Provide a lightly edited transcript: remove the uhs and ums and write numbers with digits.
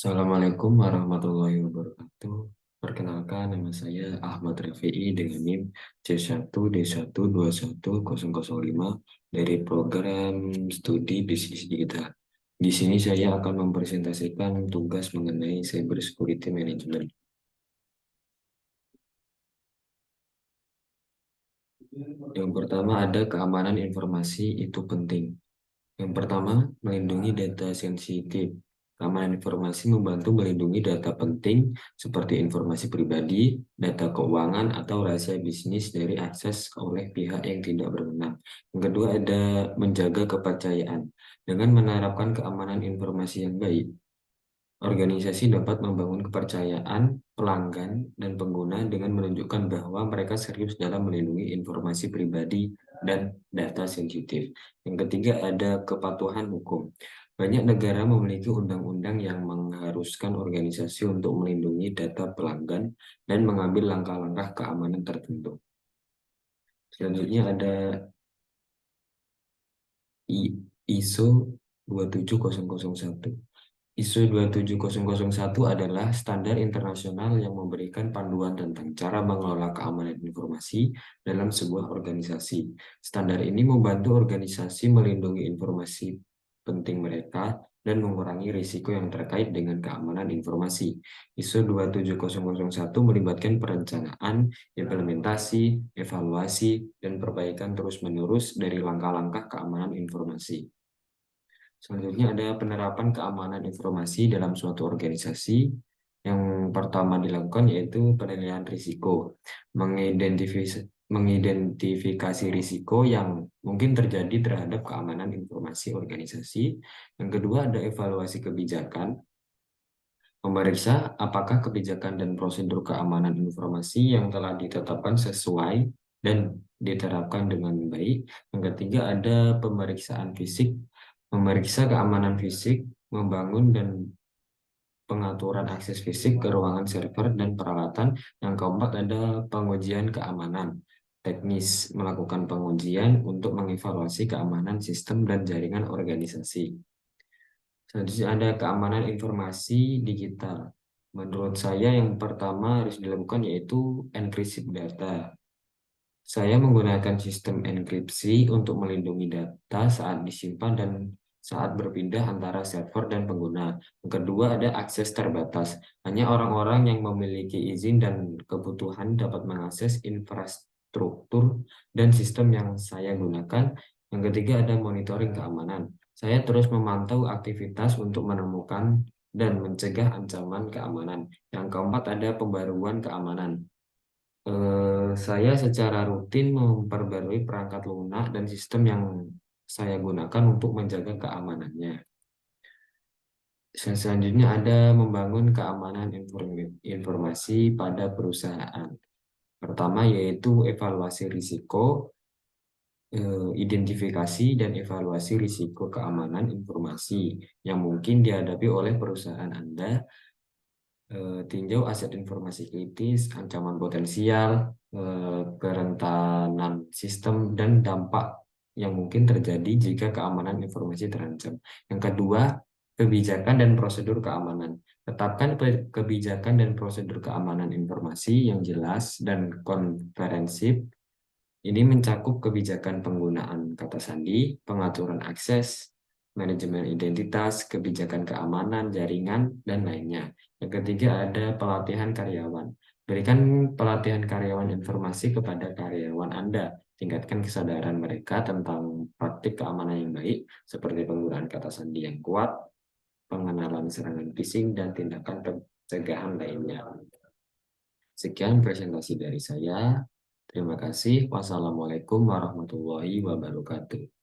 Assalamualaikum warahmatullahi wabarakatuh. Perkenalkan, nama saya Ahmad Rafi'i dengan NIM C1D1211005 dari program studi bisnis digital. Di sini saya akan mempresentasikan tugas mengenai cyber security management. Yang pertama ada keamanan informasi itu penting. Yang pertama, melindungi data sensitif. Keamanan informasi membantu melindungi data penting seperti informasi pribadi, data keuangan, atau rahasia bisnis dari akses oleh pihak yang tidak berwenang. Yang kedua ada menjaga kepercayaan. Dengan menerapkan keamanan informasi yang baik, organisasi dapat membangun kepercayaan pelanggan dan pengguna dengan menunjukkan bahwa mereka serius dalam melindungi informasi pribadi dan data sensitif. Yang ketiga ada kepatuhan hukum. Banyak negara memiliki undang-undang yang mengharuskan organisasi untuk melindungi data pelanggan dan mengambil langkah-langkah keamanan tertentu. Selanjutnya ada ISO 27001. ISO 27001 adalah standar internasional yang memberikan panduan tentang cara mengelola keamanan informasi dalam sebuah organisasi. Standar ini membantu organisasi melindungi informasi penting mereka dan mengurangi risiko yang terkait dengan keamanan informasi. ISO 27001 melibatkan perencanaan, implementasi, evaluasi, dan perbaikan terus-menerus dari langkah-langkah keamanan informasi. Selanjutnya ada penerapan keamanan informasi dalam suatu organisasi. Yang pertama dilakukan yaitu penilaian risiko, mengidentifikasi risiko yang mungkin terjadi terhadap keamanan informasi organisasi. Yang kedua ada evaluasi kebijakan, memeriksa apakah kebijakan dan prosedur keamanan informasi yang telah ditetapkan sesuai dan diterapkan dengan baik. Yang ketiga ada pemeriksaan fisik, memeriksa keamanan fisik, membangun dan pengaturan akses fisik ke ruangan server dan peralatan. Yang keempat ada pengujian keamanan teknis, melakukan pengujian untuk mengevaluasi keamanan sistem dan jaringan organisasi. Selanjutnya ada keamanan informasi digital. Menurut saya yang pertama harus dilakukan yaitu enkripsi data. Saya menggunakan sistem enkripsi untuk melindungi data saat disimpan dan saat berpindah antara server dan pengguna. Yang kedua ada akses terbatas. Hanya orang-orang yang memiliki izin dan kebutuhan dapat mengakses infrastruktur dan sistem yang saya gunakan. Yang ketiga ada monitoring keamanan. Saya terus memantau aktivitas untuk menemukan dan mencegah ancaman keamanan. Yang keempat ada pembaruan keamanan. Saya secara rutin memperbarui perangkat lunak dan sistem yang saya gunakan untuk menjaga keamanannya. Selanjutnya ada membangun keamanan informasi pada perusahaan. Pertama yaitu evaluasi risiko, identifikasi dan evaluasi risiko keamanan informasi yang mungkin dihadapi oleh perusahaan Anda, tinjau aset informasi kritis, ancaman potensial, kerentanan sistem, dan dampak yang mungkin terjadi jika keamanan informasi terancam. Yang kedua, kebijakan dan prosedur keamanan. Tetapkan kebijakan dan prosedur keamanan informasi yang jelas dan komprehensif. Ini mencakup kebijakan penggunaan kata sandi, pengaturan akses, manajemen identitas, kebijakan keamanan, jaringan, dan lainnya. Yang ketiga ada pelatihan karyawan. Berikan pelatihan karyawan informasi kepada karyawan Anda. Tingkatkan kesadaran mereka tentang praktik keamanan yang baik, seperti penggunaan kata sandi yang kuat, pengenalan serangan phishing, dan tindakan pencegahan lainnya. Sekian presentasi dari saya. Terima kasih. Wassalamualaikum warahmatullahi wabarakatuh.